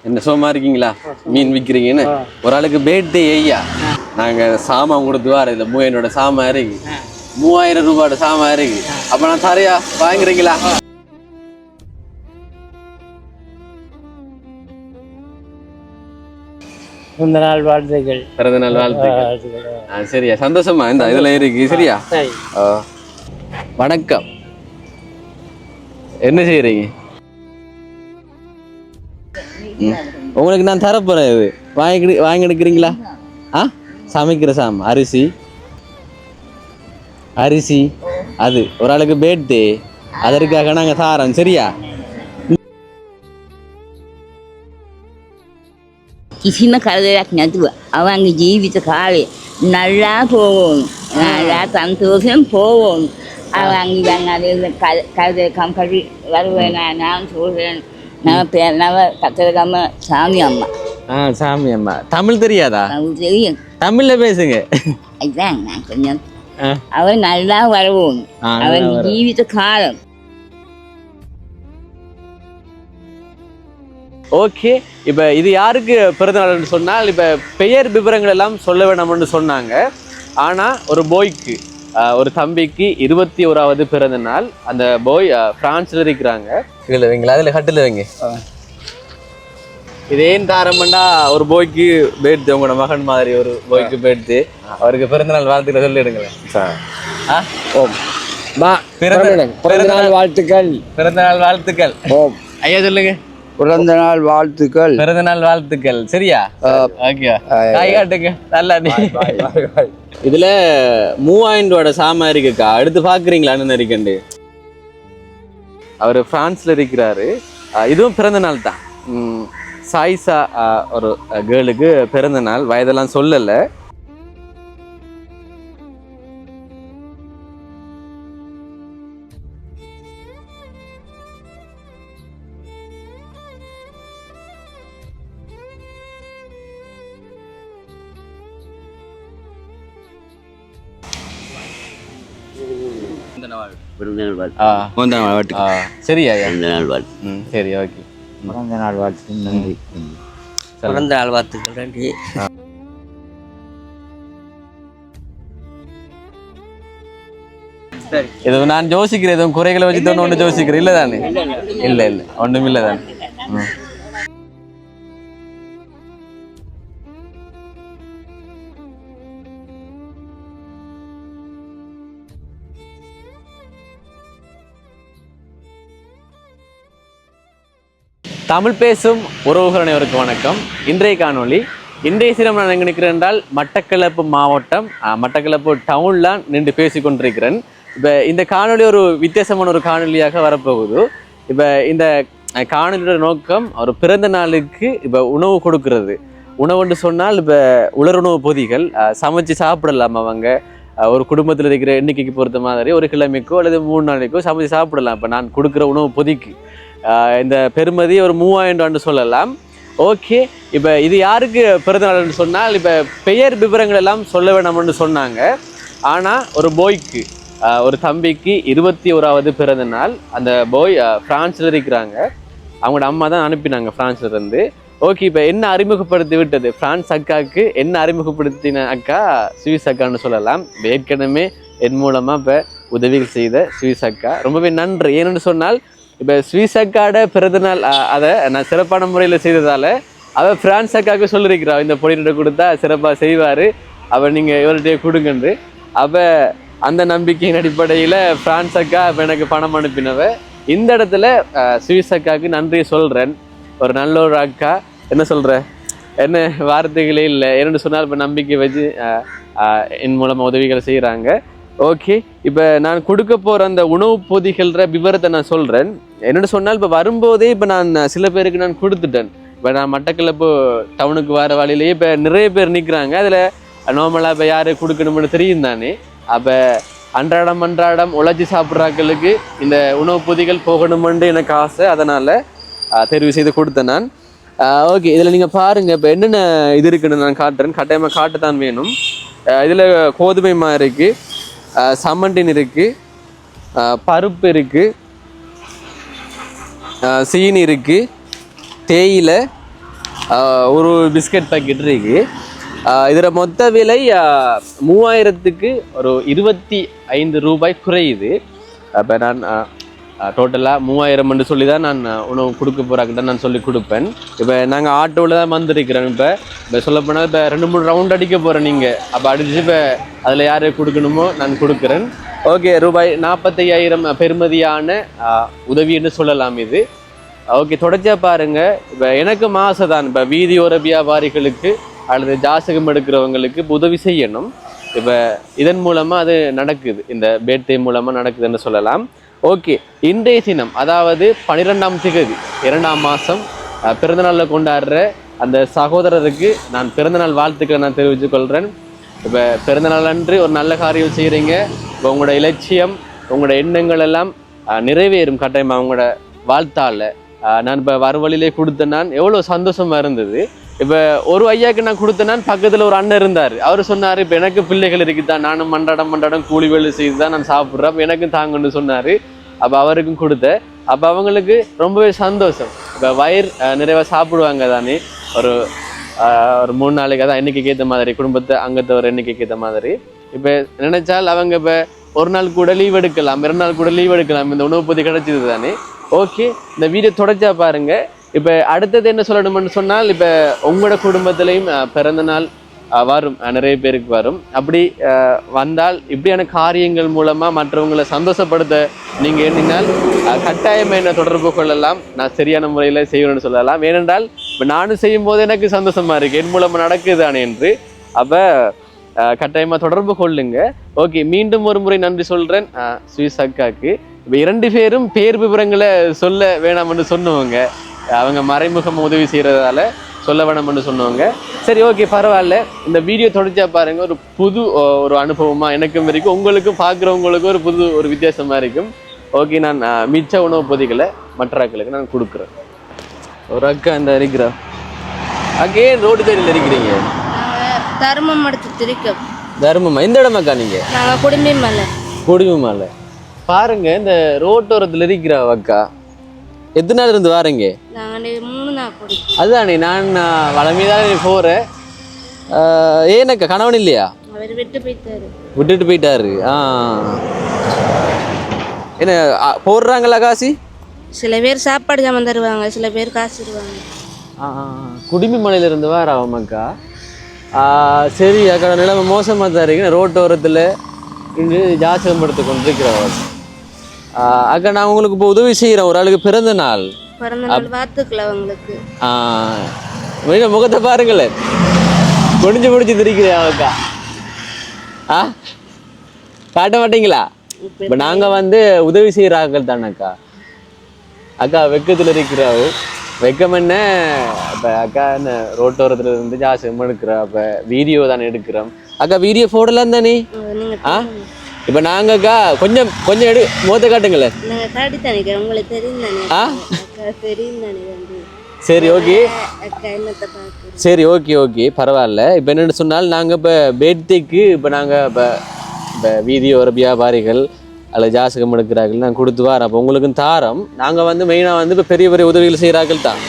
என்ன சோமா இருக்கீங்களா? மீன் விற்கிறீங்கன்னு ஒரு ஆளுக்கு பேட்டே ஐயா நாங்கள் சாமான் கொடுத்து வர இந்த என்னோட சாமான் இருக்கு 3000 ரூபாயோட சாமான் இருக்கு. அப்போ நான் தரையா வாங்குறீங்களா? பிறந்த நாள் வாழ்த்துக்கள். பிறந்த நாள் வாழ்த்துக்கள். சரியா, சந்தோஷமா இந்த இதுல இருக்கு. சரியா, வணக்கம். என்ன செய்யறீங்க? உங்களுக்கு நான் தரப்போறேன். இது வாங்கி எடுக்கிறீங்களா? சமைக்கிற சாம் அரிசி அது ஒரு ஆளுக்கு பேட்டே, அதற்காக நாங்க தாரோம். சரியா? කිසිම කරදරයක් නැතුව අවන්ගේ ජීවිත කාලේ නල්ලා පෝවෝනු නල්ලා සන්තෝෂයෙන් පෝවෝනු අවන්ගේ දැන් අර කරදරකම් කරි වරුවන නම් සෝසෙන් නව කතරගම சாமி அம்மா. சாமி அம்மா. தமிழ் தெரியாதா? தெரியும். தமிழ்ல பேசுங்க. அதுதான் நான் கொஞ்சம் அவன் நல்லா வரவோம். அவன் ஜீவித காலம். ஓகே, இப்போ இது யாருக்கு பிறந்தநாள்னு சொன்னால் இப்போ பெயர் விவரங்கள் எல்லாம் சொல்ல வேணாம்னு சொன்னாங்க. ஆனால் ஒரு போய்க்கு, ஒரு தம்பிக்கு 21வது பிறந்த நாள். அந்த போய் பிரான்ஸில் இருக்கிறாங்க. இல்லை வைங்களா, அதில் கட்டில் வைங்க. இது ஏன் தாரம்னா ஒரு போய்க்கு பேர்த்து, உங்களோட மகன் மாதிரி ஒரு போய்க்கு பேர்த்து, அவருக்கு பிறந்தநாள் வாழ்த்துக்களை சொல்லிடுங்களேன். பிறந்தநாள் வாழ்த்துக்கள். பிறந்தநாள் வாழ்த்துக்கள். ஐயா சொல்லுங்க. பிறந்த நாள் வாழ்த்துக்கள். பிறந்த நாள் வாழ்த்துக்கள். சரியா? ஓகே, காய் காட்டுங்க. நல்லா. இதுல 3000 ரூபாயோட சாமான் இருக்குக்கா, எடுத்து பாக்குறீங்களான்னு இருக்கண்டு. அவரு பிரான்ஸ்ல இருக்கிறாரு. இதுவும் பிறந்த நாள் தான். சாய்ஸா ஒரு கேர்ளுக்கு பிறந்த நாள். வயதெல்லாம் சொல்லல. சரியா? சரி, ஓகே. பிறந்த நாள் வாழ்த்துக்கள். நன்றி. பிறந்த நாள் வாழ்த்துக்கள். நன்றி. இது நான் யோசிக்கிறேன், எதுவும் குறைகளை வச்சு ஒன்று யோசிக்கிறேன். இல்லை தானே? இல்லை ஒன்றும் இல்லை தானே? தமிழ் பேசும் உறவுகள் அனைவருக்கும் வணக்கம். இன்றைய காணொளி, இன்றைய சிரம் நான் எங்கே நிற்கிறேன் என்றால் மட்டக்களப்பு மாவட்டம், மட்டக்களப்பு டவுன்லாம் நின்று பேசி கொண்டிருக்கிறேன். இப்போ இந்த காணொலி ஒரு வித்தியாசமான ஒரு காணொலியாக வரப்போகுது. இப்போ இந்த காணொலியோட நோக்கம் ஒரு பிறந்த நாளுக்கு இப்போ உணவு கொடுக்கறது. உணவுன்னு சொன்னால் இப்போ உலருணவு பொதிகள் சமைச்சு சாப்பிடலாம். அவங்க ஒரு குடும்பத்தில் இருக்கிற எண்ணிக்கைக்கு பொறுத்த மாதிரி ஒரு கிழமைக்கோ அல்லது 3 நாளைக்கோ சமைச்சு சாப்பிடலாம். இப்போ நான் கொடுக்குற உணவு பொதிக்கு இந்த பெருமதி ஒரு 3000 சொல்லலாம். ஓகே, இப்போ இது யாருக்கு பிறந்தநாள்னு சொன்னால் இப்போ பெயர் விவரங்கள் எல்லாம் சொல்ல வேணாம்னு சொன்னாங்க. ஆனால் ஒரு போய்க்கு, ஒரு தம்பிக்கு 21வது பிறந்த நாள். அந்த போய் பிரான்ஸில் இருக்கிறாங்க. அவங்களோட அம்மா தான் அனுப்பினாங்க பிரான்ஸ்லேருந்து. ஓகே, இப்போ என்ன அறிமுகப்படுத்தி விட்டது பிரான்ஸ் அக்காவுக்கு, என்ன அறிமுகப்படுத்தின அக்கா சுவிஸ் அக்கான்னு சொல்லலாம். ஏற்கனவே என் மூலமாக இப்போ உதவிகள் செய்த சுவிஸ் அக்கா, ரொம்பவே நன்றி. ஏன்னு சொன்னால் இப்போ சுவிஸ் அக்காவோட பிறந்தநாள் அதை நான் சிறப்பான முறையில் செய்ததால் அவள் பிரான்ஸ் அக்காவுக்கு சொல்லியிருக்கிறாள், இந்த பொடியிட்ட கொடுத்தா சிறப்பாக செய்வார், அவள் நீங்கள் இவர்கிட்டயே கொடுங்கன்று. அவள் அந்த நம்பிக்கையின் அடிப்படையில் பிரான்ஸ் அக்கா இப்போ எனக்கு பணம் அனுப்பினவ. இந்த இடத்துல சுவிஸ் அக்காவுக்கு நன்றியை சொல்கிறேன். ஒரு நல்ல ஒரு அக்கா. என்ன சொல்கிற, என்ன வார்த்தைகளே இல்லை. என்னென்னு சொன்னால் இப்போ நம்பிக்கை வச்சு என் மூலமாக உதவிகள் செய்கிறாங்க. ஓகே, இப்போ நான் கொடுக்க போகிற அந்த உணவு பொதிகள்ற விவரத்தை நான் சொல்கிறேன். என்னென்னு சொன்னால் இப்போ வரும்போதே இப்போ நான் சில பேருக்கு நான் கொடுத்துட்டேன். இப்போ நான் மட்டக்களப்பு டவுனுக்கு வர வழியிலேயே இப்போ நிறைய பேர் நிற்கிறாங்க. அதில் நார்மலாக இப்போ யார் கொடுக்கணும்னு தெரியும் தானே. அப்போ அன்றாடம் உழைச்சி சாப்பிட்றாக்களுக்கு இந்த உணவு பொதிகள் போகணுமென்று எனக்கு ஆசை. அதனால் தெரிவு செய்து கொடுத்தேன் நான். ஓகே, இதில் நீங்கள் பாருங்கள் இப்போ என்னென்ன இது இருக்குன்னு நான் காட்டுறேன். கட்டாயமாக காட்டத்தான் வேணும். இதில் கோதுமை மா இருக்குது, சம்மண்டின் இருக்குது, பருப்பு இருக்குது, சீனி இருக்குது, தேயிலை, ஒரு பிஸ்கட் பாக்கெட் இருக்கு. இதில் மொத்த விலை 3000க்கு ஒரு 25 ரூபாய் குறையுது. அப்போ நான் டோட்டலாக 3000 சொல்லி தான் நான் உணவு கொடுக்க போகிறாக்கிட்ட நான் சொல்லி கொடுப்பேன். இப்போ நாங்கள் ஆட்டோவில் தான் வந்திருக்கிறோம். இப்போ சொல்லப்போனால் இப்போ 2-3 ரவுண்ட் அடிக்க போகிறேன் நீங்கள். அப்போ அடிச்சு இப்போ அதில் யார் கொடுக்கணுமோ நான் கொடுக்குறேன். ஓகே, ரூபாய் 45,000 பெறுமதியான உதவின்னு சொல்லலாம் இது. ஓகே, தொடர்ச்சியா பாருங்க. இப்போ எனக்கு மாசம் தான் இப்போ வீதியோர வியாபாரிகளுக்கு அல்லது ஜாசகம் எடுக்கிறவங்களுக்கு உதவி செய்யணும். இப்போ இதன் மூலமாக அது நடக்குது, இந்த பேட்டை மூலமாக நடக்குதுன்னு சொல்லலாம். ஓகே, இன்றைய தினம் அதாவது 12ஆம் தேதி 2ஆம் மாதம் பிறந்தநாளில் கொண்டாடுற அந்த சகோதரருக்கு நான் பிறந்தநாள் வாழ்த்துக்களை நான் தெரிவித்துக் கொள்கிறேன். இப்போ பிறந்தநாள் அன்று ஒரு நல்ல காரியம் செய்கிறீங்க. இப்போ உங்களோட இலட்சியம், உங்களோட எண்ணங்கள் எல்லாம் நிறைவேறும் கட்டாயமாக அவங்களோட வாழ்த்தால். நான் இப்போ வரவழியிலே கொடுத்தேன். நான் எவ்வளோ சந்தோஷமாக இருந்தது. இப்போ ஒரு ஐயாவுக்கு நான் கொடுத்தேன். நான் பக்கத்தில் ஒரு அண்ணன் இருந்தார். அவர் சொன்னார், இப்போ எனக்கு பிள்ளைகள் இருக்குதான், நானும் மன்றாடம் கூலி வேலை செய்து தான் நான் சாப்பிட்றேன், அப்போ எனக்கும் தாங்கன்னு சொன்னார். அப்போ அவருக்கும் கொடுத்தேன். அப்போ அவங்களுக்கு ரொம்பவே சந்தோஷம். இப்போ வயிறு நிறைவாக சாப்பிடுவாங்க தானே. ஒரு 3 நாளைக்கு தான் எண்ணிக்கைக்கு ஏற்ற மாதிரி, குடும்பத்தை அங்கத்தை ஒரு எண்ணிக்கைக்கு ஏற்ற மாதிரி. இப்போ நினைச்சால் அவங்க இப்போ ஒரு நாள் கூட லீவ் எடுக்கலாம், 2 நாள் கூட லீவ் எடுக்கலாம். இந்த உணவு பொதி கிடைச்சிது தானே. ஓகே, இந்த வீடியோ தொடர்ச்சியா பாருங்க. இப்போ அடுத்தது என்ன சொல்லணும்னு சொன்னால், இப்போ உங்களோட குடும்பத்திலையும் பிறந்த நாள் வரும், நிறைய பேருக்கு வரும். அப்படி வந்தால் இப்படியான காரியங்கள் மூலமாக மற்றவங்களை சந்தோஷப்படுத்த நீங்கள் எண்ணினால் கட்டாயமாக என்ன தொடர்பு கொள்ளலாம். நான் சரியான முறையில் செய்யணும்னு சொல்லலாம். ஏனென்றால் இப்போ நானும் செய்யும் போது எனக்கு சந்தோஷமாக இருக்குது, என் மூலமாக நடக்குதானே என்று. அப்போ கட்டாயமாக தொடர்பு கொள்ளுங்க. ஓகே, மீண்டும் ஒரு முறை நன்றி சொல்கிறேன் சுவிஸ் அக்காக்கு. இப்போ 2 பேரும் பேர் விவரங்களை சொல்ல வேணாம்னு சொன்னவங்க, அவங்க மறைமுகம் உதவி செய்கிறதால சொல்ல வேணாம்னு சொன்னவங்க. சரி, ஓகே, பரவாயில்ல. இந்த வீடியோ தொடர்ச்சியா பாருங்க. ஒரு புது ஒரு அனுபவமாக எனக்கும் இருக்கும், உங்களுக்கும் பார்க்குறவங்களுக்கும் ஒரு வித்தியாசமாக இருக்கும். ஓகே, நான் மிச்ச உணவு பொதிகளை மற்ற ஆக்களுக்கு நான் கொடுக்குறேன். ஒரு அக்கா இந்த இருக்கிறா. அக்கா ஏன் ரோடு சைடில் இருக்கிறீங்க? தர்மம் எடுத்து திருக்கோம். தர்மமா? எந்த இடமாக்கா நீங்கள்? நாங்கள் குடிமலை. குடிமலை பாருங்க. இந்த ரோட்டோரத்தில் இருக்கிற அக்கா எத்தனை நாள் இருந்து வாரீங்க? நாங்கள் 3 நாள் குடி. அதுதானே, நான் வளமையாக போகிறேன். ஏனக்கா கணவன் இல்லையா? அவர் விட்டுட்டு போயிட்டாரு. என்ன போடுறாங்களா காசி? சில பேர் சாப்பாடு ஜாமான் தருவாங்க, சில பேர் காசு தருவாங்க. குடிமி மலையிலிருந்து வாராமக்கா. சரி அக்கா, நிலைமை மோசமாக தான் இருக்கு. ரோட்டோரத்தில் இங்கு ஜாசகம் எடுத்து கொண்டிருக்கிறவர். அக்கா, நான் உங்களுக்கு இப்போ உதவி செய்கிறேன். ஒரு ஆளுக்கு பிறந்த நாள் வாழ்த்துக்கள் அவங்களுக்கு. முகத்தை பாருங்களேன், முடிஞ்சு திரிக்கிறேன் அக்கா. காட்ட மாட்டீங்களா? இப்போ நாங்கள் வந்து உதவி செய்கிறார்கள் தானேக்கா. அக்கா வெக்கத்தில் இருக்கிறாவு. வெக்கம் என்ன, இப்போ அக்கா என்ன ரோட்டோரத்தில் இருந்து ஜாசகம் எடுக்கிறா. இப்போ வீடியோ தானே எடுக்கிறோம். அக்கா வீடியோ போடலாம் தானே. இப்போ நாங்கக்கா கொஞ்சம் முகத்தை காட்டுங்களேன். உங்களுக்கு தெரியும் தானே. சரி, ஓகே, சரி, ஓகே, பரவாயில்ல. இப்போ என்னென்னு சொன்னால், நாங்கள் இப்போ பேர்த்டேக்கு இப்போ நாங்கள் இப்போ வீதியோர வியாபாரிகள் அல்லது ஜாசகம் எடுக்கிறார்கள் நாங்கள் கொடுத்து வரோம். அப்போ உங்களுக்கும் தாரம். நாங்கள் வந்து மெயினாக வந்து இப்போ பெரிய உதவிகள் செய்கிறார்கள் தான்.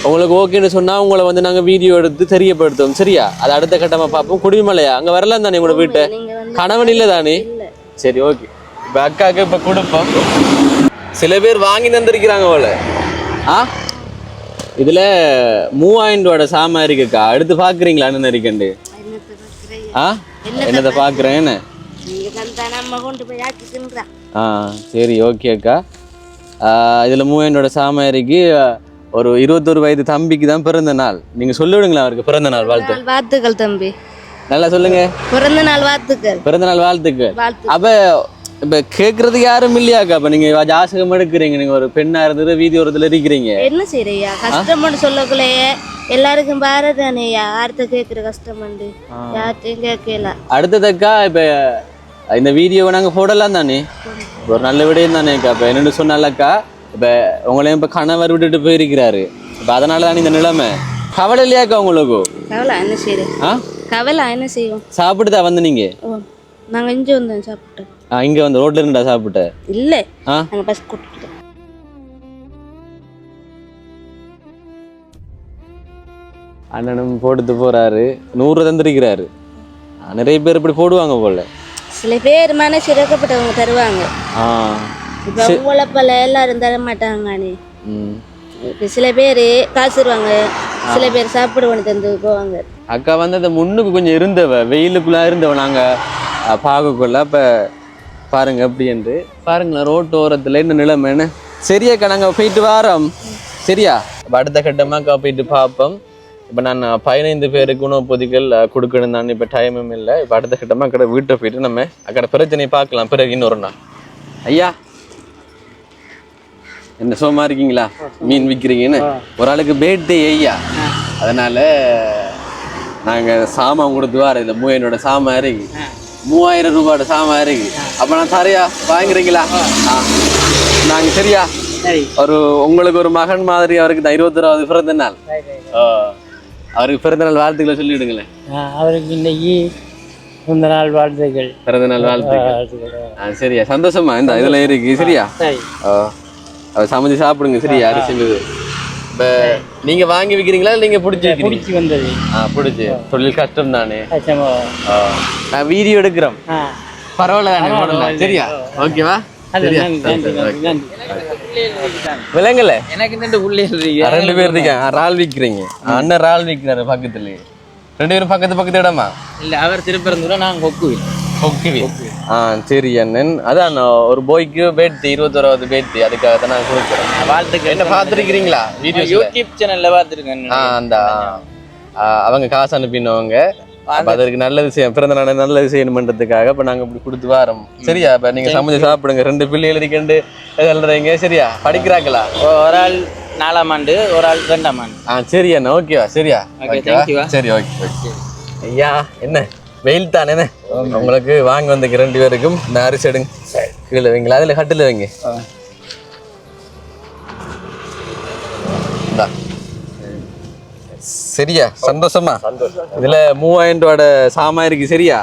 உங்களுக்கு ஓகேன்னு சொன்னால் உங்களை வந்து நாங்கள் வீடியோ எடுத்து தெரியப்படுத்துவோம். சரியா? அது அடுத்த கட்டமாக பார்ப்போம். குடிமலையா அங்கே வரலாம் தானே உங்களோட வீட்டை? கணவன் இல்லை தானே? சரி, ஓகே. இப்போ அக்காவுக்கு இப்போ கொடுப்போம். சில பேர் வாங்கி தந்திருக்கிறாங்க போல. இதில் 3000 ரூபாயோட சாமான் இருக்குக்கா. எடுத்து பார்க்குறீங்களா? என்ன இருக்கண்டு? என்னத்தை பார்க்குறேன். என்ன? சரி, ஓகே அக்கா. இதில் 3000 ரூபாயோட சாமான் இருக்கு. ஒரு 21 வயது தம்பிக்கு தான் பிறந்த நாள். நீங்கள் சொல்லிவிடுங்களா அவருக்கு பிறந்த நாள் வாழ்த்துக்கள் தம்பி. நல்லா சொல்லுங்க. பிறந்த நாள் வாழ்த்துக்கள். அப்போ இப்போ கேட்கறதுக்கு யாரும் இல்லையாக்கா? அப்போ நீங்கள் ஜாசகம் எடுக்கிறீங்க, நீங்கள் ஒரு பெண்ணாக இருந்தது வீதியோரத்தில் இருக்கிறீங்க, என்ன செய்யறியா? கஷ்டம்னு சொல்லக்குள்ளேயே எல்லாருக்கும் பாரதானேயா. அடுத்த கேட்குற கஷ்டம்ண்டு யார்த்தையும் கேட்கல. அடுத்ததக்கா இப்போ இந்த வீடியோவை நாங்கள் போடலாம் தானே, ஒரு நல்ல விடயம் தானேக்கா. இப்போ என்னென்னு சொன்னாலக்கா, இப்போ உங்களையும் இப்போ கணவர் விட்டுட்டு போயிருக்கிறாரு. இப்போ அதனால தான் இந்த நிலைமை. கவலை இல்லையாக்கா உங்களுக்கு? கவலை என்ன செய்யறேன்? கவலை என்ன செய்வோம்? சாப்பிட்டு தான் வந்து நீங்க? நாங்கள் இங்கே வந்தோம் சாப்பிட்டு. இங்கே வந்து ரோட்ல இருந்தா சாப்பிட்ட? இல்லை, நாங்கள் பஸ் கூட்டிட்டு. அண்ணனும் போட்டு போறாரு 100 தந்திருக்கிறாரு. நிறைய பேர் இப்படி போடுவாங்க போல. சில பேர் மனசு இறக்கப்பட்டவங்க தருவாங்க. இப்போ உழைப்பல எல்லாரும் தர மாட்டாங்கண்ணே. இப்போ சில பேர் காசுருவாங்க, சில பேர் சாப்பிடுவோன்னு தந்து போவாங்க. அக்கா வந்து அந்த முன்னுக்கு கொஞ்சம் இருந்தவ, வெயிலுக்குள்ளே இருந்தவ நாங்கள் பார்க்கக்குள்ள. இப்போ பாருங்க எப்படி என்று பாருங்களேன் ரோட்டு ஓரத்தில் என்ன நிலைமைன்னு. சரியாக்கா நாங்கள் போயிட்டு வரோம். சரியா இப்போ அடுத்த கட்டமாக போயிட்டு பார்ப்போம். இப்போ நான் 15 பேருக்கு உணவு பொதிகள் கொடுக்கணும் தான். இப்போ டைமும் இல்லை. இப்போ அடுத்த கட்டமாக அக்கடை வீட்டை போயிட்டு நம்ம அக்கடை பிரச்சனையை பார்க்கலாம் பிறகு இன்னொரு நாள். ஐயா என்ன சோமா இருக்கீங்களா? மீன் விற்கிறீங்கன்னு ஒரு ஆளுக்கு பேட்டே ஐயா, அதனால நாங்கள் சாமான் கொடுத்து வர இந்த 3000 சாமான் இருக்கு, 3000 ரூபாயோட சாமான் இருக்கு. அப்போ நான் தரையா வாங்குறீங்களா? நாங்கள் சரியா ஒரு உங்களுக்கு ஒரு மகன் மாதிரி அவருக்கு தான் 21வது பிறந்த நாள். அவருக்கு பிறந்த நாள் வாழ்த்துக்களை சொல்லிவிடுங்களேன். அவருக்கு இன்னைக்கு பிறந்த நாள் வாழ்த்துக்கள். பிறந்த நாள் வாழ்த்துக்கள். சரியா சந்தோஷமா இந்த இதில் இருக்கு. சரியா அவர் சமைச்சு சாப்பிடுங்க. சரியா அரிசி இது இப்போ நீங்கள் வாங்கி விற்கிறீங்களா இல்லை நீங்கள் பிடிச்சி வந்தது? பிடிச்சி தொழில் கஷ்டம் தானே. நான் வீடியோ எடுக்கிறோம். பரவாயில்ல தானே? சரியா ஓகேவா? விலங்கல எனக்கு 2 பிள்ளைகள் 2 பேர் இருக்காங்க. இறால் விற்கிறீங்க, அண்ணன் இறால் விற்கிறாரு பக்கத்துலயே. 2 பேரும் பக்கத்து இடமா? இல்ல அவர் திருப்பரந்தூர், நாங்கள் கொக்குவி. சரி அண்ணன். அதான் ஒரு போய்க்கு பேட்டி 21வது பேட்டி, அதுக்காக தான் நான் கொடுக்குறேன். வாழ்த்துக்கள். என்ன பார்த்துருக்கிறீங்களா வீடியோ? யூடியூப் சேனல்ல பார்த்துருக்கேன். அந்த அவங்க காசு அனுப்பினவங்க. அதற்கு நல்லது செய்யும், பிறந்த நாள் நல்லது செய்யணும்ன்றதுக்காக இப்போ நாங்கள் இப்படி கொடுத்து வரோம். சரியா இப்போ நீங்கள் சமைச்சு சாப்பிடுங்க. 2 பிள்ளைகள் இருக்கண்டு சொல்றீங்க. சரியா படிக்கிறாங்களா? ஒரு ஆள் 4ஆம் ஆண்டு, ஒரு ஆள் 2ஆம் ஆண்டு. சரி அண்ணா ஓகேவா? சரியா சரி ஓகே. ஐயா என்ன வெயில் தானே உங்களுக்கு வாங்க வந்த 2 பேருக்கும் இந்த அரிசி எடுங்க. கீழே வைங்களா? அதில் கட்டில் வைங்க. சரியா சந்தோஷமா? இதுல 3000 ரூபாயோட சாமான் இருக்கு. சரியா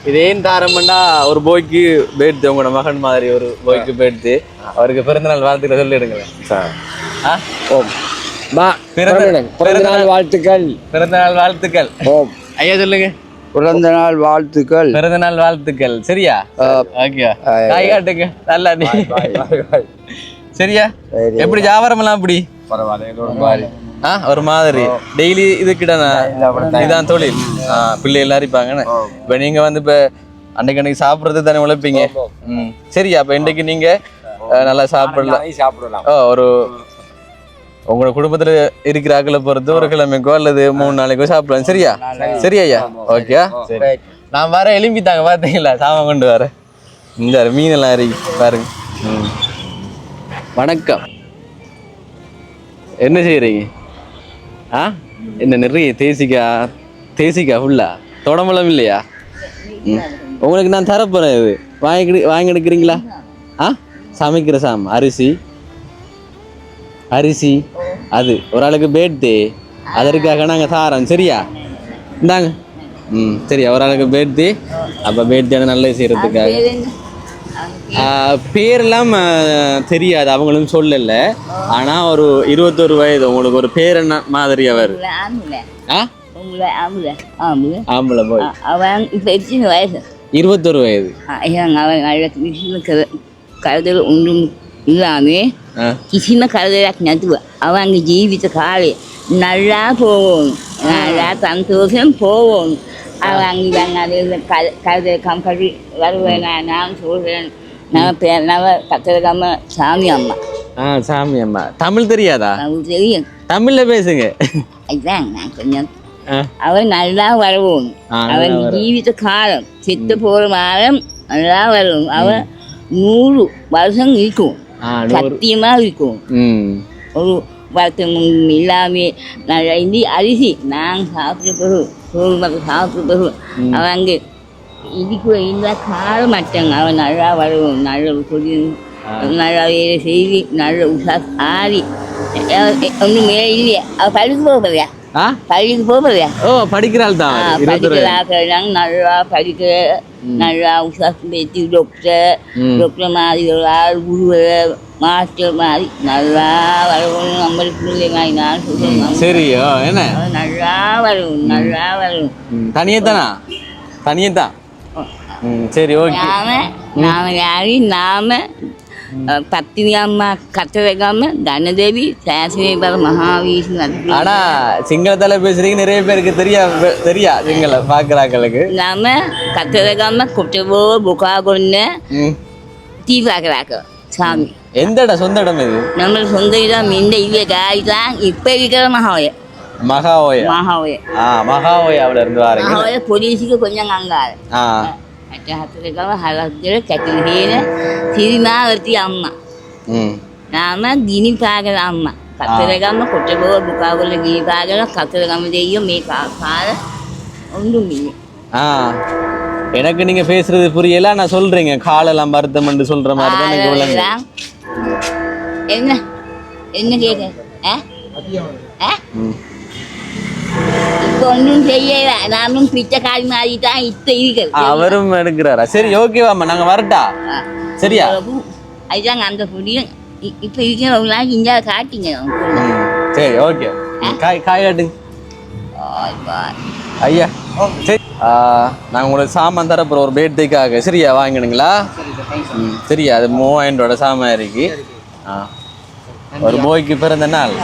இது ஏன் தாரம்னா ஒரு போய்க்கு பேட்டு, உங்களோட மகன் மாதிரி ஒரு போய்க்கு பேட்டு அவருக்கு பிறந்தநாள் வாழ்த்துக்களை சொல்லிடுங்களேன். பிறந்தநாள் வாழ்த்துக்கள். பிறந்தநாள் வாழ்த்துக்கள். ஐயா சொல்லுங்க. பிறந்தநாள் வாழ்த்துக்கள். பிறந்தநாள் வாழ்த்துக்கள். சரியா ஓகே காட்டுங்க நல்லா நீ. சரியா எப்படி வியாபாரம் எல்லாம் அப்படி? ஒரு மாதிரி டெய்லி இதுக்கிட்ட இதான் தொழில். பிள்ளை எல்லாரும் இருப்பாங்கன்னு. இப்போ நீங்க வந்து இப்போ அன்னைக்கு சாப்பிட்றது தானே உழைப்பீங்க. சரியா அப்போ இன்றைக்கு நீங்க நல்லா சாப்பிடலாம். ஒரு உங்களோட குடும்பத்துல இருக்கிற ஆக்களை பொறுத்து ஒரு கிழமைக்கோ அல்லது 3 நாளைக்கோ சாப்பிடலாம். சரியா சரியா ஐயா ஓகே. சரி நான் வர எலும்பித்தாங்க பார்த்தீங்களா? சாமான் கொண்டு வரேன். இந்த மீனெல்லாம் இருக்கு பாருங்க. வணக்கம். என்ன செய்யறீங்க? என்ன நிறைய தேசிக்காய் ஃபுல்லா தொடம்பலம் இல்லையா? உங்களுக்கு நான் தரப்போறேன். இது வாங்கி எடுக்கிறீங்களா? சமைக்கிற அரிசி அது ஒரு ஆளுக்கு பேட்டு, அதற்காக நாங்கள் தாரோம். சரியா இந்தாங்க. சரியா ஒரு ஆளுக்கு பேட்டு. அப்போ பேட்டு அது நல்லது செய்யறதுக்காக. பேரெல்லாம் தெரியாது, அவங்களும் சொல்லல. ஆனா ஒரு 21 வயது. உங்களுக்கு ஒரு பேர் என்ன மாதிரி அவர்? ஆம்பளை போய் 21 வயது. கருதல் ஒன்றும் இல்லாமே கிசிம கருதலாக்கு நடுவ அவங்க ஜீவித்த காலை நல்லா போவோம், நல்லா சந்தோஷம் போவோம். அவங்க கருதல் கம்பெனி வருவேன். நான் சொல்றேன் கத்திரக்காம சாமி அம்மா. சாமி அம்மா. தமிழ் தெரியாதா? தெரியும். தமிழ்ல பேசுங்க. அதுதான் நான் கொஞ்சம் அவன் நல்லா வருவோம். அவன் ஜீவித்த காலம் செத்து போற மாதம் நல்லா வரும். அவன் 100 வருஷம் இருக்கும், சத்தியமா இருக்கும். ஒரு வருத்தம் இல்லாமே நல்லா இந்தி அரிசி நாங்கள் சாப்பிட்ட பிறகு சோறு மக்கள் சாப்பிட்ட பிறகு அவன் அங்கே இதுக்கு இந்த கால மாட்டாங்க. அவன் நல்லா வருவோம், நல்ல கொடி நல்லா வேலை செய்து நல்ல உஷா ஆடி ஒன்றும் மேலே இல்லையா? அவள் பள்ளிக்கு போக போறியா? படிக்கிறாள் தான். படிக்கிறாங்க, நல்லா படிக்க நல்லா உசாசு பேசி டாக்டர் மாதிரிகளால் குருவர் மாஸ்டர் மாதிரி நல்லா வரணும் நம்மளுக்கு பிள்ளைங்க நான் சொல்லுவேன். சரியோ என்ன நல்லா வரும் நல்லா வரும். தனியத்தான் சரி ஓகே. நாம யாரு நாம பத்தினி அம்மா கத்தரகாம தனதேவி சாசினேபர் மகாவிஷ்ணு. ஆனா சிங்களத்தால பேசுறீங்க நிறைய பேருக்கு தெரியா சிங்கள பாக்குறாங்களுக்கு. நாம கத்தரகாம குட்டவோ புகா கொண்டு தீ பாக்குறாக்க சாமி. எந்த இடம் சொந்த இடம் இது? நம்ம சொந்த இடம் இந்த இவ காய் தான் இப்ப இருக்கிற மகாவய மகாவயாவில இருந்து வாரீங்க. மகாவய போலீஸுக்கு கொஞ்சம் அங்காரு கத்தரகாம ஹலத்துல கத்திரிகேன சிரிமாவதி அம்மா. நாம கினி பாக்குற அம்மா கத்தரகாம குட்டவோ புகா கொண்டு கினி பாக்குற கத்தரகாம தெய்யம் மே கால ஒன்றும் இல்லை. எனக்கு நீங்க பேசுறது புரியல. நான் சொல்றீங்க காலெல்லாம் வருத்தம் சொல்ற மாதிரி தான் எனக்கு விளங்குது. என்ன என்ன கேட்க இப்ப ஒன்றும் செய்யல. நானும் பிச்சைக்காரி மாதிரி தான் இப்ப இருக்கிறேன். அவரும் எடுக்கிறாரா? சரி ஓகேவாம்மா நாங்க வரட்டா? சரியா? அதுதாங்க அந்த புடியும் இப்ப இருக்கிறவங்களா இங்க காட்டிங்க. சரி ஓகே. காய் காட்டுங்க ஐயா. சரி நாங்கள் உங்களுக்கு சாமான் தரப்போகிற ஒரு பேர்த்டேக்காக சரியா வாங்கினுங்களா? சரியா அது 3000 ரூபாய் சாமான் இருக்கு. ஒரு போய்க்கு பிறந்த நாள்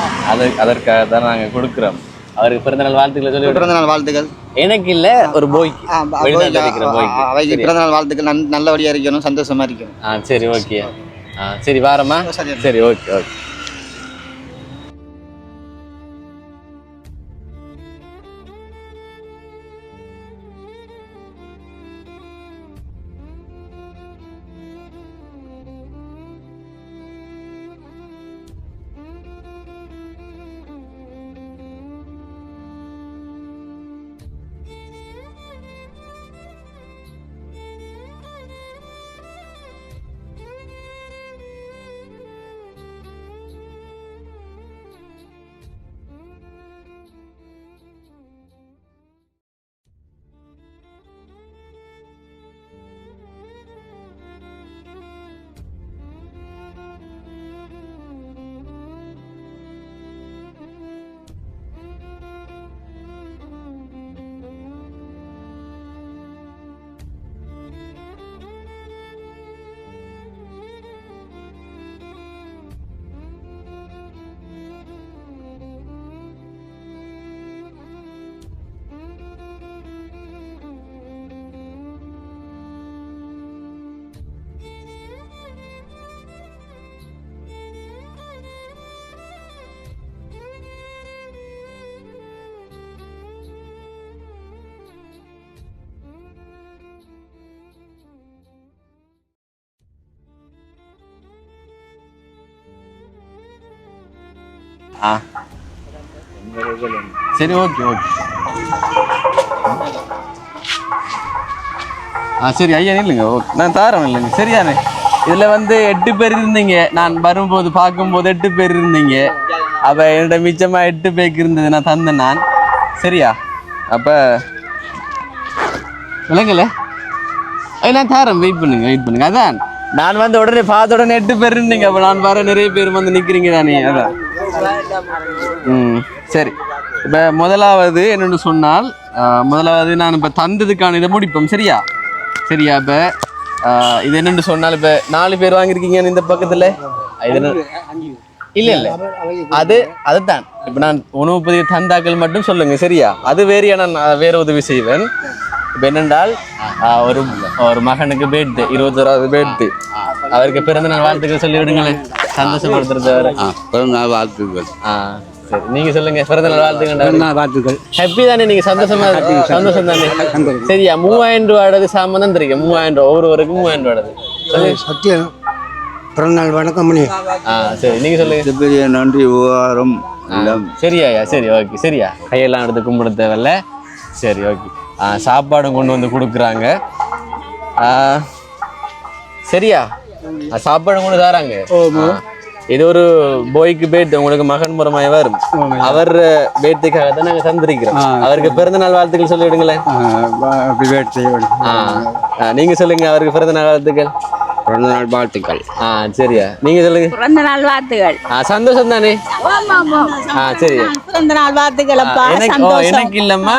அதற்காக தான் நாங்கள் கொடுக்குறோம். அவருக்கு பிறந்தநாள் வாழ்த்துக்களை சொல்லி. பிறந்தநாள் வாழ்த்துக்கள் எனக்கு இல்லை, ஒரு போய்க்கு பிறந்தநாள் வாழ்த்துக்கள். நல்லபடியாக இருக்கணும், சந்தோஷமா இருக்கணும். சரி ஓகே. சரி வாரம்மா. சரி ஓகே ஓகே. சரி ஓகே ஓகே. சரி ஐயா இல்லைங்க. ஓகே நான் தாரம் இல்லைங்க. சரியானே இதில் 8 பேர் இருந்தீங்க. நான் வரும்போது பார்க்கும்போது 8 பேர் இருந்தீங்க. அப்போ என்னோட மிச்சமாக 8 பேருக்கு இருந்தது நான் தந்தேன் நான். சரியா? அப்போ விளங்கல நான் தாரம். வெயிட் பண்ணுங்க. அதான் நான் உடனே பார்த்த உடனே 8 பேர் இருந்தீங்க. அப்போ நான் வர நிறைய பேர் நிற்கிறீங்க தானே. அதான் சரி. இப்போ முதலாவது என்னென்னு சொன்னால் நான் இப்போ தந்ததுக்கான இதை முடிப்போம். சரியா? இப்போ இது என்னென்னு சொன்னால் இப்போ 4 பேர் வாங்கியிருக்கீங்க இந்த பக்கத்தில். இல்லை அதுதான் இப்போ நான் உணவு பதிவு தந்தாக்கள் மட்டும் சொல்லுங்க. சரியா? அது வேறையா நான் வேற உதவி செய்வேன். இப்போ என்னென்றால் ஒரு மகனுக்கு பேர்த்து 21வது பேர்த்து. அவருக்கு பிறந்த நாள் வாழ்த்துக்கள் சொல்லிவிடுங்களேன். சந்தோஷப்படுத்துறது பிறந்தநாள் வாழ்த்துக்கள். சரி நீங்க சொல்லுங்க. பிறந்தநாள் வாழ்த்துக்கள். ஹாப்பி தானே? நீங்க சந்தோஷம் தானே? சரியா? 3000 ரூபாய் சாமான் தான் தெரியும். 3000 ரூபாய் ஒருவருக்கு 3000 ரூபாய். சத்தியம் பிறந்தநாள் வணக்கம். சரி நீங்க சொல்லுங்க. பெரிய நன்றி உபகாரம். சரியா? சரி ஓகே. சரியா? கையெல்லாம் எடுத்து கும்பிட தேவையில்ல. சரி ஓகே. சாப்பாடும் கொண்டு வந்து கொடுக்குறாங்க. சரியா? சாப்பாடு கொண்டு தராங்க. இது ஒரு போய்க்கு பேட் உங்களுக்கு மகன் முறமாய் வரும் அவர் பேட்டுக்காக தான் நாங்க தந்திருக்கிறோம் அவருக்கு பிறந்த நாள் வாழ்த்துக்கள் சொல்லிவிடுங்களேன் நீங்க சொல்லுங்க அவருக்கு பிறந்த நாள் வாழ்த்துக்கள் பிறந்த நாள் வாழ்த்துக்கள் சரியா நீங்க சொல்லுங்க பிறந்த நாள் வாழ்த்துகள் சந்தோஷம் தானே சரி பிறந்த நாள் வாழ்த்துக்கள் எனக்கு இல்லம்மா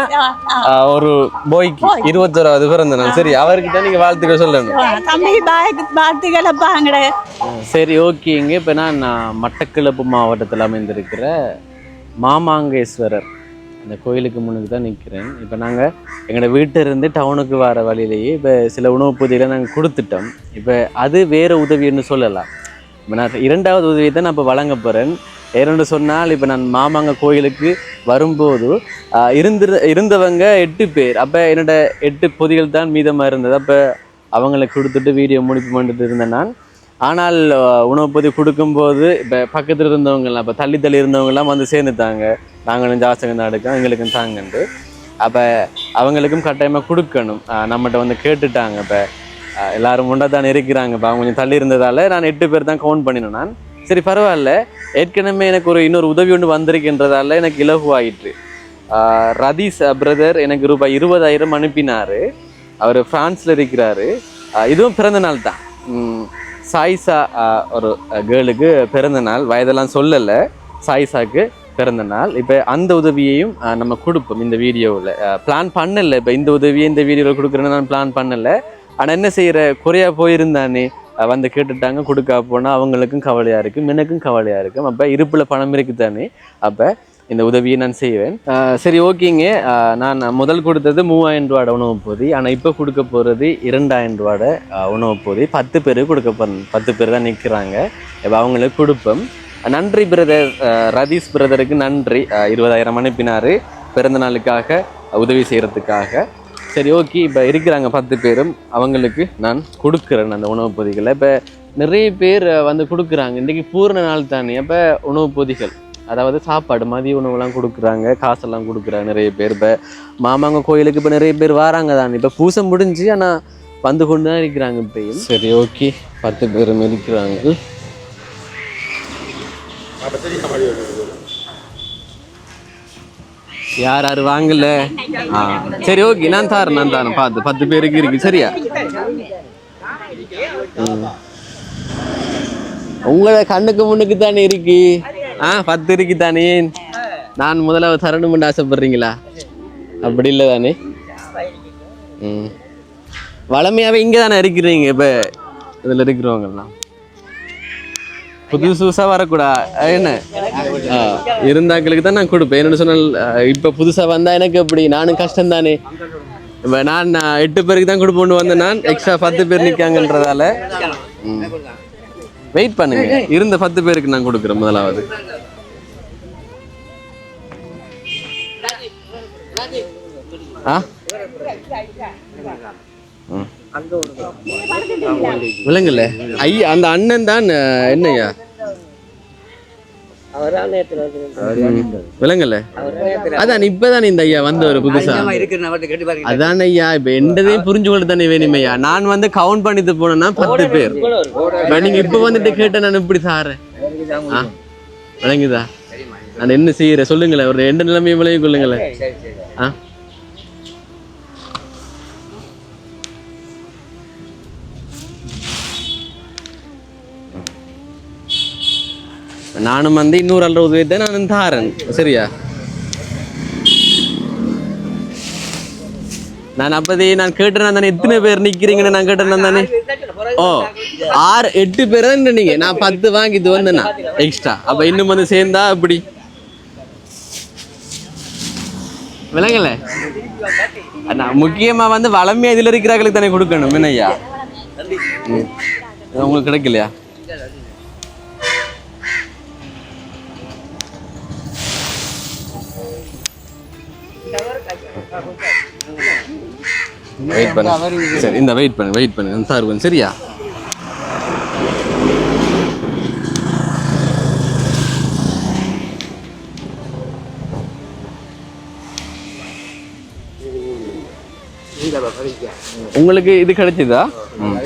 ஒரு போய்க்கு 21வது பிறந்த நாள் சரி அவருக்கு தான் நீங்க வாழ்த்துக்கள் சொல்லணும் வாழ்த்துக்கள் சரி ஓகேங்க இப்ப நான் மட்டக்களப்பு மாவட்டத்தில் அமைந்திருக்கிற மாமாங்கேஸ்வரர் அந்த கோயிலுக்கு முன்னுக்கு தான் நிற்கிறேன் இப்போ நாங்கள் எங்களோட வீட்டிலிருந்து டவுனுக்கு வர வழியிலேயே இப்போ சில உணவுப் பொதிகளை நாங்கள் கொடுத்துட்டோம் இப்போ அது வேறு உதவின்னு சொல்லலாம் இப்போ நான் 2வது உதவியை தான் நான் இப்போ வழங்க போகிறேன் ஏன்னு சொன்னால் இப்போ நான் மாமாங்க கோயிலுக்கு வரும்போது இருந்தவங்க 8 பேர் அப்போ என்னோட 8 பொதிகள் தான் மீதமாக இருந்தது அப்போ அவங்களுக்கு கொடுத்துட்டு வீடியோ முடிப்பு பண்ணிட்டு இருந்தேன் நான் ஆனால் உணவு பொதி கொடுக்கும்போது இப்போ பக்கத்தில் இருந்தவங்கலாம் இப்போ தள்ளி இருந்தவங்கலாம் வந்து சேர்ந்துட்டாங்க நாங்களும் ஜாசகம் தான் எடுக்கோம் எங்களுக்கும் தாங்கண்டு அப்போ அவங்களுக்கும் கட்டாயமாக கொடுக்கணும் நம்மகிட்ட வந்து கேட்டுட்டாங்க இப்போ எல்லோரும் முண்டா தான் இருக்கிறாங்க இப்போ அவங்க கொஞ்சம் தள்ளி இருந்ததால் நான் 8 பேர் தான் கவுண்ட் பண்ணினேன் நான் சரி பரவாயில்ல ஏற்கனவே எனக்கு இன்னொரு உதவி ஒன்று வந்திருக்கின்றதால எனக்கு இலகுவாயிற்று ரதீஸ் பிரதர் எனக்கு ரூபாய் 20,000 அனுப்பினார் அவர் ஃப்ரான்ஸில் இருக்கிறாரு இதுவும் பிறந்த நாள் தான் சாயிசா ஒரு கேர்ளுக்கு பிறந்த நாள் வயதெல்லாம் சொல்லலை சாயிசாக்கு பிறந்த நாள் இப்போ அந்த உதவியையும் நம்ம கொடுப்போம் இந்த வீடியோவில் பிளான் பண்ணலை இப்போ இந்த உதவியை இந்த வீடியோவில் கொடுக்குறேன்னு நான் பிளான் பண்ணலை ஆனால் என்ன செய்கிற குறையாக போயிருந்தானே வந்து கேட்டுட்டாங்க கொடுக்க போனால் அவங்களுக்கும் கவலையாக இருக்கும் எனக்கும் கவலையாக இருக்கும் அப்போ இருப்பில் பணம் இருக்குதானே அப்போ இந்த உதவியை நான் செய்வேன் சரி ஓகேங்க நான் முதல் கொடுத்தது 3000 ரூபாட உணவு பொதி ஆனால் இப்போ கொடுக்க போகிறது 2000 ரூபாட உணவு பொதி 10 பேருக்கு கொடுக்க போகிறேன் 10 பேர் தான் நிற்கிறாங்க இப்போ அவங்களுக்கு கொடுப்போம் நன்றி பிரதர் ரதீஷ் பிரதருக்கு நன்றி 20,000 அனுப்பினார் பிறந்த நாளுக்காக உதவி செய்கிறதுக்காக சரி ஓகே இப்போ இருக்கிறாங்க 10 பேரும் அவங்களுக்கு நான் கொடுக்குறேன் அந்த உணவு பொதிகளை இப்போ நிறைய பேர் வந்து கொடுக்குறாங்க இன்றைக்கி பூர்ண நாள் தானே அப்போ உணவு பொதிகள் அதாவது சாப்பாடு மதிய உணவுலாம் கொடுக்குறாங்க காசெல்லாம் கொடுக்குறாங்க நிறைய பேர் இப்போ மாமாங்க கோயிலுக்கு இப்போ நிறைய பேர் வராங்க தான் இப்போ பூசை முடிஞ்சு ஆனால் வந்து கொண்டு தான் இருக்கிறாங்க இப்பயும் சரி ஓகே 10 பேரும் இருக்கிறாங்க யார் வாங்கல சரி ஓகே நான் தாரேன் பார்த்து 10 பேருக்கு இருக்கு சரியா உங்களை கண்ணுக்கு முன்னுக்கு தானே இருக்கு 10 இருக்கு தானே நான் முதல்ல தரணும்னு ஆசைப்படுறீங்களா அப்படி இல்லை தானே வளமையாவே இங்கே தானே இருக்கிறீங்க இப்போ இதில் இருக்கிறவங்கலாம் புதுசாக வரக்கூடாது என்ன இருந்தாக்களுக்கு தான் நான் கொடுப்பேன் என்னென்னு சொன்னால் இப்போ புதுசாக வந்தால் எனக்கு எப்படி நானும் கஷ்டம் தானே இப்போ நான் 8 பேருக்கு தான் கொடுப்போன்னு வந்தேன் நான் எக்ஸ்ட்ரா 10 பேர் நிற்காங்கன்றதால வெயிட் பண்ணுங்க இருந்த 10 பேருக்கு நான் கொடுக்குறேன் முதலாவது விளங்கல ஐயா அந்த அண்ணன் தான் என்னையா விளங்கல அதான் இப்பதான் இந்த ஐயா வந்து ஒரு புதுசா அதான் ஐயா இப்ப எந்ததையும் புரிஞ்சு கொள்ள தானே வேணும் ஐயா நான் வந்து கவுண்ட் பண்ணிட்டு போனேன்னா 10 பேர் நீங்க இப்ப வந்துட்டு கேட்ட நான் இப்படி சாரேன் விளங்குதா நான் என்ன செய்யறேன் சொல்லுங்களேன் ஒரு 2 நிலைமையும் விளையும் கொள்ளுங்களேன் நானும் வந்து இன்னொரு அல்ல உதவியை நான் தாரேன் சரியா நான் அப்பதே நான் கேட்டேன் தானே எத்தனை பேர் நிக்கிறீங்கன்னு நான் கேட்டேன் தானே 6-8 பேர் தான் நீங்க நான் 10 வாங்கிட்டு வந்தேன் எக்ஸ்ட்ரா அப்ப இன்னும் வந்து சேர்ந்தா அப்படி விளங்கல நான் முக்கியமா வந்து வளமையா இதுல இருக்கிறார்களுக்கு தானே கொடுக்கணும் என்னய்யா உங்களுக்கு கிடைக்கலையா வெயிட் பண்ணு சரி இந்த வெயிட் பண்ணு சார் சரியா உங்களுக்கு இது கிடைச்சதா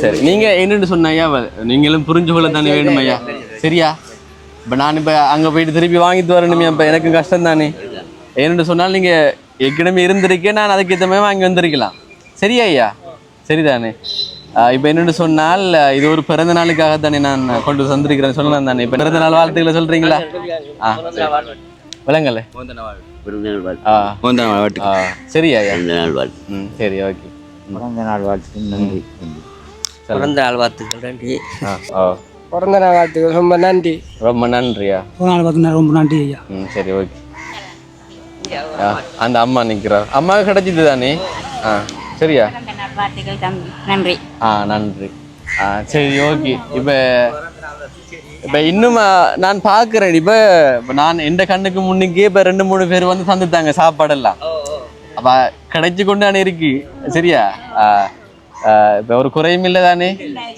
சரி நீங்க என்னன்னு சொன்ன ஐயா நீங்களும் புரிஞ்சு கொள்ள தானே வேணும் ஐயா சரியா இப்போ நான் இப்போ அங்கே போயிட்டு திருப்பி வாங்கிட்டு வரணுமே இப்போ எனக்கு கஷ்டம் தானே. ஏன்னு சொன்னால் நீங்கள் ஏற்கனவே இருந்திருக்கேன், நான் அதுக்கு ஏற்ற மாதிரி வாங்கி வந்திருக்கலாம். சரியா ஐயா? சரிதானே. இப்போ என்னென்னு சொன்னால் இது ஒரு பிறந்த நாளுக்காக தானே நான் கொண்டு வந்திருக்கிறேன் சொல்லலாம் தானே. இப்போ பிறந்த நாள் வாழ்த்துக்களை சொல்கிறீங்களா? விளங்கல சரியா ஐயா? சரி ஓகே. பிறந்த நாள் வாழ்த்துக்கள் நன்றி. பிறந்த நாள் வாழ்த்துக்கள் நன்றி. பிறந்த நாள் வாழ்த்துக்கள் ரொம்ப நன்றி. ரொம்ப நன்றியா. பிறந்த நாள் வாழ்த்துக்கள் ரொம்ப நன்றி ஐயா. சரி ஓகே. அந்த அம்மா நிற்கிறார், அம்மாவுக்கு கிடைச்சிது தானே. சரியா? நன்றி. நன்றி. சரி ஓகே. இப்போ இன்னும் நான் பார்க்குறேன். இப்போ நான் எந்த கண்ணுக்கு முன்னுக்கே இப்போ 2-3 பேர் வந்து தந்துட்டாங்க சாப்பாடெல்லாம். அப்போ கிடைச்சி கொண்டானே இருக்கு. சரியா? இப்போ ஒரு குறையும் இல்லை தானே.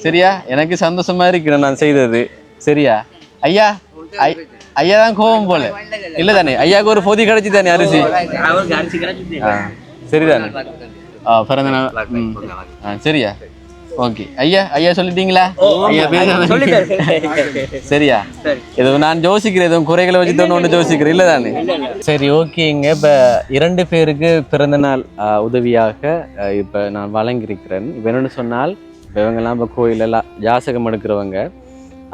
சரியா? எனக்கு சந்தோஷமா இருக்கிறேன் நான் செய்தது. சரியா ஐயா? ஐயா தான் கோபம் போல இல்லை தானே. ஐயாவுக்கு ஒரு பொதி கிடைச்சி தானே அரிசி. சரிதானே. பிறந்த நாள் சரியா? ஓகே ஐயா. ஐயா சொல்லிட்டீங்களா? ஐயா சரியா? எதுவும் நான் யோசிக்கிறேன், எதுவும் குறைகளை வச்சுட்டு ஒன்று யோசிக்கிறேன் இல்லை தானே. சரி ஓகேங்க. இப்போ 2 பேருக்கு பிறந்த நாள் உதவியாக இப்போ நான் வழங்கியிருக்கிறேன். இப்போ என்னென்னு சொன்னால் இப்போ இவங்கெல்லாம் இப்போ கோயிலெல்லாம் ஜாசகம் எடுக்கிறவங்க.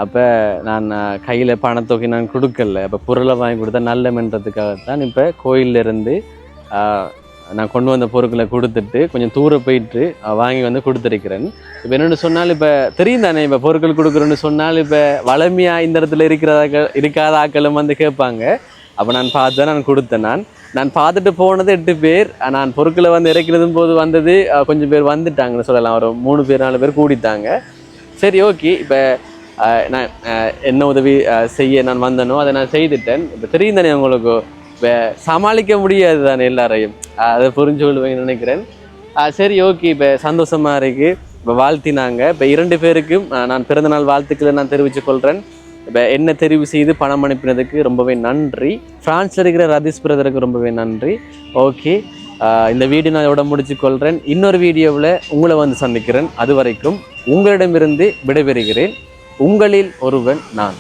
அப்போ நான் கையில் பணத்தொகை நான் கொடுக்கல. இப்போ பொருளை வாங்கி கொடுத்தா நல்லமென்றதுக்காகத்தான் இப்போ கோயிலிருந்து நான் கொண்டு வந்த பொருட்களை கொடுத்துட்டு கொஞ்சம் தூரம் போயிட்டு வாங்கி வந்து கொடுத்துருக்கிறேன். இப்போ என்னென்னு சொன்னால் இப்போ தெரியும் தானே, இப்போ பொருட்கள் கொடுக்குறேன்னு சொன்னால் இப்போ வளமையாக இந்த இடத்துல இருக்காத ஆக்களும் வந்து கேட்பாங்க. அப்போ நான் பார்த்து நான் கொடுத்தேன். நான் பார்த்துட்டு போனது 8 பேர். நான் பொருட்களை வந்து இறக்கிறதும் போது வந்தது கொஞ்சம் பேர் வந்துட்டாங்கன்னு சொல்லலாம். ஒரு 3 பேர் 4 பேர் கூடிட்டாங்க. சரி ஓகே. இப்போ நான் என்ன உதவி செய்ய நான் வந்தனோ அதை நான் செய்துட்டேன். இப்போ தெரியும் தானே உங்களுக்கு, இப்போ சமாளிக்க முடியாது தானே எல்லாரையும். அதை புரிஞ்சு கொள்வேன்னு நினைக்கிறேன். சரி ஓகே. இப்போ சந்தோஷமாக இருக்குது. இப்போ வாழ்த்தினாங்க. இப்போ 2 பேருக்கும் நான் பிறந்தநாள் வாழ்த்துக்களை நான் தெரிவித்துக் கொள்கிறேன். இப்போ என்ன தெரிவு செய்து பணம் அனுப்பினதுக்கு ரொம்பவே நன்றி. ஃப்ரான்ஸில் இருக்கிற ரதீஷ் பிரதருக்கு ரொம்பவே நன்றி. ஓகே. இந்த வீடியோ நான் இதோட முடிச்சுக்கொள்கிறேன். இன்னொரு வீடியோவில் உங்களை வந்து சந்திக்கிறேன். அது வரைக்கும் உங்களிடமிருந்து விடைபெறுகிறேன். உங்களில் ஒருவன் நான்.